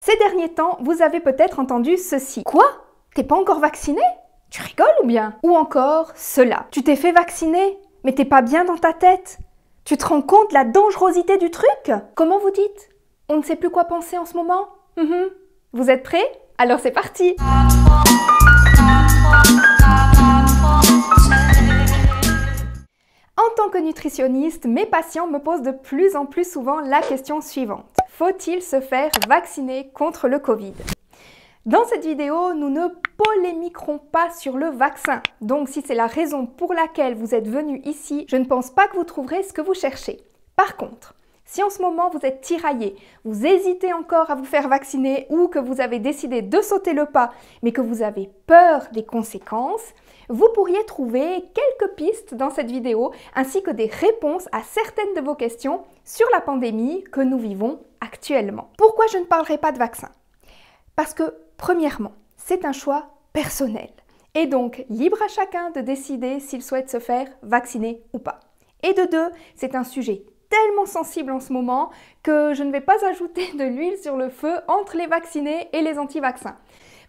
Ces derniers temps, vous avez peut-être entendu ceci. Quoi? T'es pas encore vacciné? Tu rigoles ou bien? Ou encore cela. Tu t'es fait vacciner, mais t'es pas bien dans ta tête. Tu te rends compte de la dangerosité du truc? Comment vous dites? On ne sait plus quoi penser en ce moment? Vous êtes prêts? Alors c'est parti! En tant que nutritionniste, mes patients me posent de plus en plus souvent la question suivante. Faut-il se faire vacciner contre le Covid? Dans cette vidéo, nous ne polémiquerons pas sur le vaccin. Donc si c'est la raison pour laquelle vous êtes venu ici, je ne pense pas que vous trouverez ce que vous cherchez. Par contre, si en ce moment vous êtes tiraillé, vous hésitez encore à vous faire vacciner ou que vous avez décidé de sauter le pas, mais que vous avez peur des conséquences, vous pourriez trouver quelques pistes dans cette vidéo ainsi que des réponses à certaines de vos questions sur la pandémie que nous vivons actuellement. Pourquoi je ne parlerai pas de vaccin? Parce que, premièrement, c'est un choix personnel et donc libre à chacun de décider s'il souhaite se faire vacciner ou pas. Et de deux, c'est un sujet tellement sensible en ce moment que je ne vais pas ajouter de l'huile sur le feu entre les vaccinés et les anti-vaccins.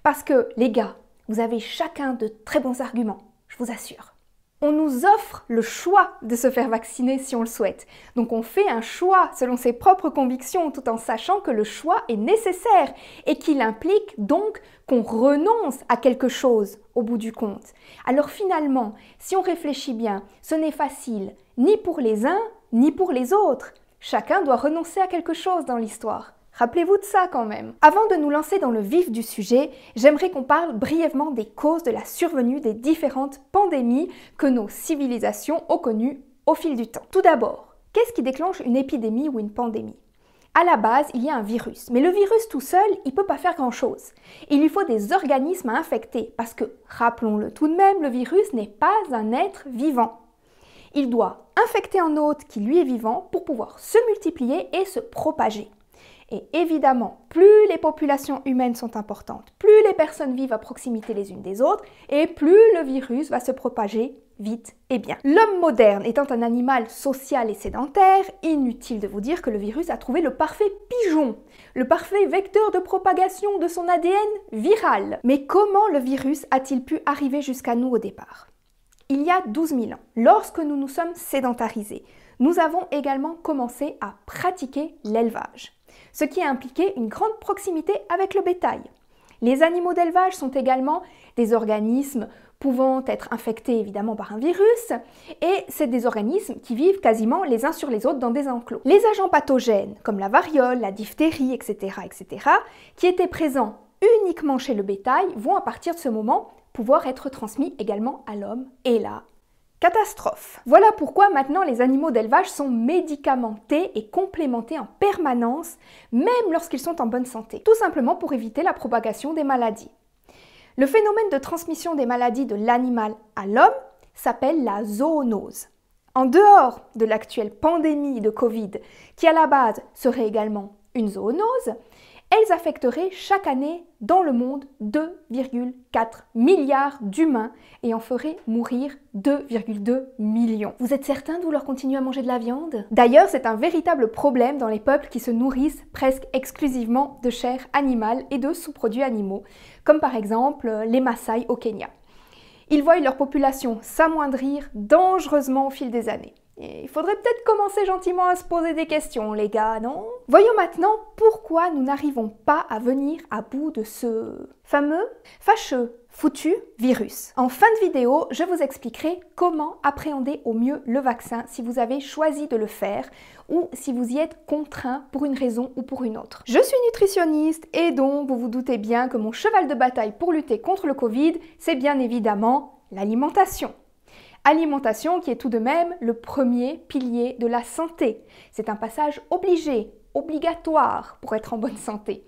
Parce que, les gars, vous avez chacun de très bons arguments, je vous assure. On nous offre le choix de se faire vacciner si on le souhaite. Donc on fait un choix selon ses propres convictions tout en sachant que le choix est nécessaire et qu'il implique donc qu'on renonce à quelque chose au bout du compte. Alors finalement, si on réfléchit bien, ce n'est facile ni pour les uns ni pour les autres. Chacun doit renoncer à quelque chose dans l'histoire. Rappelez-vous de ça quand même. Avant de nous lancer dans le vif du sujet, j'aimerais qu'on parle brièvement des causes de la survenue des différentes pandémies que nos civilisations ont connues au fil du temps. Tout d'abord, qu'est-ce qui déclenche une épidémie ou une pandémie? À la base, il y a un virus, mais le virus tout seul, il ne peut pas faire grand-chose. Il lui faut des organismes à infecter, parce que, rappelons-le tout de même, le virus n'est pas un être vivant. Il doit infecter un hôte qui lui est vivant pour pouvoir se multiplier et se propager. Et évidemment, plus les populations humaines sont importantes, plus les personnes vivent à proximité les unes des autres, et plus le virus va se propager vite et bien. L'homme moderne étant un animal social et sédentaire, inutile de vous dire que le virus a trouvé le parfait pigeon, le parfait vecteur de propagation de son ADN viral. Mais comment le virus a-t-il pu arriver jusqu'à nous au départ? Il y a 12 000 ans, lorsque nous nous sommes sédentarisés, nous avons également commencé à pratiquer l'élevage, ce qui a impliqué une grande proximité avec le bétail. Les animaux d'élevage sont également des organismes pouvant être infectés évidemment par un virus, et c'est des organismes qui vivent quasiment les uns sur les autres dans des enclos. Les agents pathogènes, comme la variole, la diphtérie, etc., qui étaient présents uniquement chez le bétail, vont à partir de ce moment pouvoir être transmis également à l'homme. Et là, catastrophe! Voilà pourquoi maintenant les animaux d'élevage sont médicamentés et complémentés en permanence, même lorsqu'ils sont en bonne santé, tout simplement pour éviter la propagation des maladies. Le phénomène de transmission des maladies de l'animal à l'homme s'appelle la zoonose. En dehors de l'actuelle pandémie de Covid, qui à la base serait également une zoonose, elles affecteraient chaque année dans le monde 2,4 milliards d'humains et en feraient mourir 2,2 millions. Vous êtes certain de vouloir continuer à manger de la viande? D'ailleurs, c'est un véritable problème dans les peuples qui se nourrissent presque exclusivement de chair animale et de sous-produits animaux, comme par exemple les Maasai au Kenya. Ils voient leur population s'amoindrir dangereusement au fil des années. Et il faudrait peut-être commencer gentiment à se poser des questions, les gars, non? Voyons maintenant pourquoi nous n'arrivons pas à venir à bout de ce fameux, fâcheux, foutu virus. En fin de vidéo, je vous expliquerai comment appréhender au mieux le vaccin si vous avez choisi de le faire ou si vous y êtes contraint pour une raison ou pour une autre. Je suis nutritionniste et donc vous vous doutez bien que mon cheval de bataille pour lutter contre le Covid, c'est bien évidemment l'alimentation. Alimentation qui est tout de même le premier pilier de la santé. C'est un passage obligé, obligatoire pour être en bonne santé.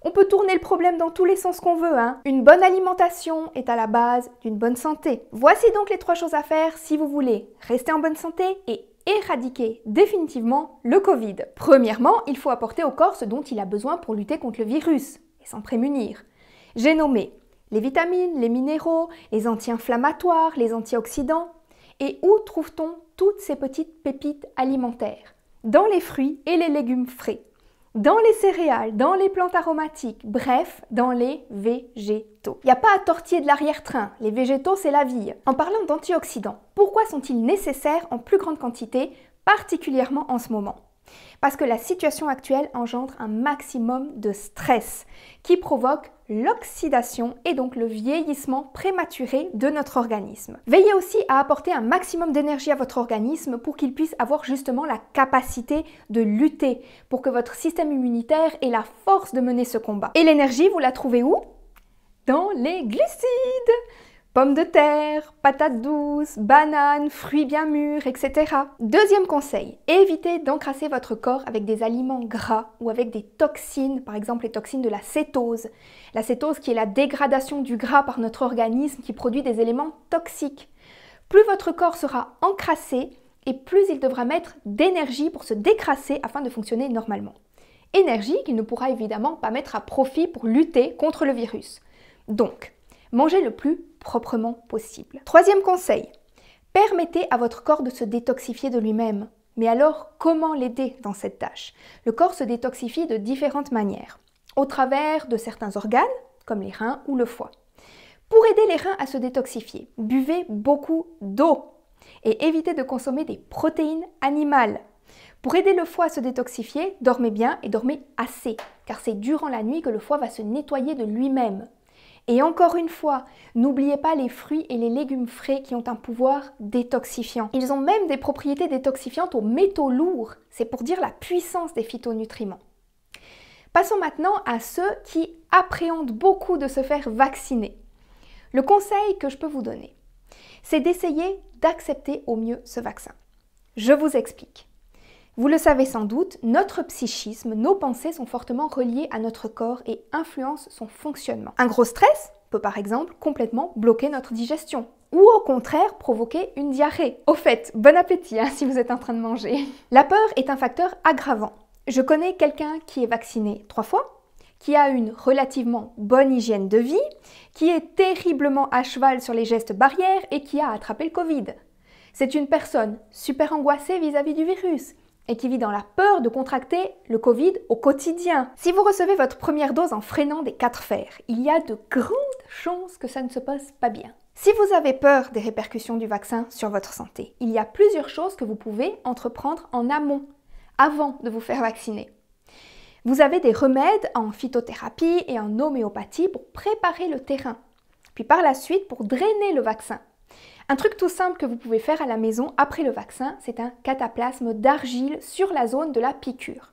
On peut tourner le problème dans tous les sens qu'on veut, hein. Une bonne alimentation est à la base d'une bonne santé. Voici donc les 3 choses à faire si vous voulez rester en bonne santé et éradiquer définitivement le Covid. Premièrement, il faut apporter au corps ce dont il a besoin pour lutter contre le virus et s'en prémunir. J'ai nommé les vitamines, les minéraux, les anti-inflammatoires, les antioxydants. Et où trouve-t-on toutes ces petites pépites alimentaires? Dans les fruits et les légumes frais. dans les céréales, dans les plantes aromatiques, bref, dans les végétaux. Il n'y a pas à tortiller de l'arrière-train, les végétaux c'est la vie. En parlant d'antioxydants, pourquoi sont-ils nécessaires en plus grande quantité, particulièrement en ce moment ? Parce que la situation actuelle engendre un maximum de stress qui provoque l'oxydation et donc le vieillissement prématuré de notre organisme. Veillez aussi à apporter un maximum d'énergie à votre organisme pour qu'il puisse avoir justement la capacité de lutter, pour que votre système immunitaire ait la force de mener ce combat. Et l'énergie, vous la trouvez où? Dans les glucides! Pommes de terre, patates douces, bananes, fruits bien mûrs, etc. Deuxième conseil, évitez d'encrasser votre corps avec des aliments gras ou avec des toxines, par exemple les toxines de la cétose. La cétose qui est la dégradation du gras par notre organisme qui produit des éléments toxiques. Plus votre corps sera encrassé et plus il devra mettre d'énergie pour se décrasser afin de fonctionner normalement. Énergie qu'il ne pourra évidemment pas mettre à profit pour lutter contre le virus. Donc, mangez le plus proprement possible. Troisième conseil, permettez à votre corps de se détoxifier de lui-même. Mais alors, comment l'aider dans cette tâche? Le corps se détoxifie de différentes manières, au travers de certains organes, comme les reins ou le foie. Pour aider les reins à se détoxifier, buvez beaucoup d'eau et évitez de consommer des protéines animales. Pour aider le foie à se détoxifier, dormez bien et dormez assez, car c'est durant la nuit que le foie va se nettoyer de lui-même. Et encore une fois, n'oubliez pas les fruits et les légumes frais qui ont un pouvoir détoxifiant. Ils ont même des propriétés détoxifiantes aux métaux lourds. C'est pour dire la puissance des phytonutriments. Passons maintenant à ceux qui appréhendent beaucoup de se faire vacciner. Le conseil que je peux vous donner, c'est d'essayer d'accepter au mieux ce vaccin. Je vous explique. Vous le savez sans doute, notre psychisme, nos pensées sont fortement reliées à notre corps et influencent son fonctionnement. Un gros stress peut par exemple complètement bloquer notre digestion ou au contraire provoquer une diarrhée. Au fait, bon appétit si vous êtes en train de manger. La peur est un facteur aggravant. Je connais quelqu'un qui est vacciné 3 fois, qui a une relativement bonne hygiène de vie, qui est terriblement à cheval sur les gestes barrières et qui a attrapé le Covid. C'est une personne super angoissée vis-à-vis du virus et qui vit dans la peur de contracter le Covid au quotidien. Si vous recevez votre première dose en freinant des 4 fers, il y a de grandes chances que ça ne se passe pas bien. Si vous avez peur des répercussions du vaccin sur votre santé, il y a plusieurs choses que vous pouvez entreprendre en amont, avant de vous faire vacciner. Vous avez des remèdes en phytothérapie et en homéopathie pour préparer le terrain, puis par la suite pour drainer le vaccin. Un truc tout simple que vous pouvez faire à la maison après le vaccin, c'est un cataplasme d'argile sur la zone de la piqûre.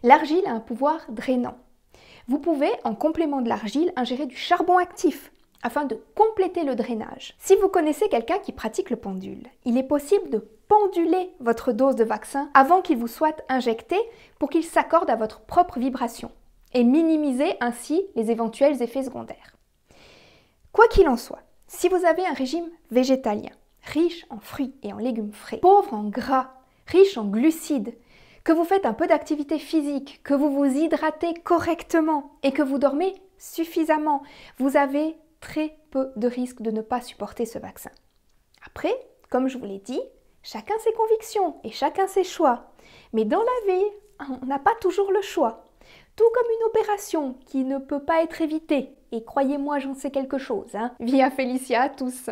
L'argile a un pouvoir drainant. Vous pouvez, en complément de l'argile, ingérer du charbon actif afin de compléter le drainage. Si vous connaissez quelqu'un qui pratique le pendule, il est possible de penduler votre dose de vaccin avant qu'il vous soit injecté pour qu'il s'accorde à votre propre vibration et minimiser ainsi les éventuels effets secondaires. Quoi qu'il en soit, si vous avez un régime végétalien, riche en fruits et en légumes frais, pauvre en gras, riche en glucides, que vous faites un peu d'activité physique, que vous vous hydratez correctement et que vous dormez suffisamment, vous avez très peu de risques de ne pas supporter ce vaccin. Après, comme je vous l'ai dit, chacun ses convictions et chacun ses choix. Mais dans la vie, on n'a pas toujours le choix. Tout comme une opération qui ne peut pas être évitée. Et croyez-moi, j'en sais quelque chose. Via Félicia à tous.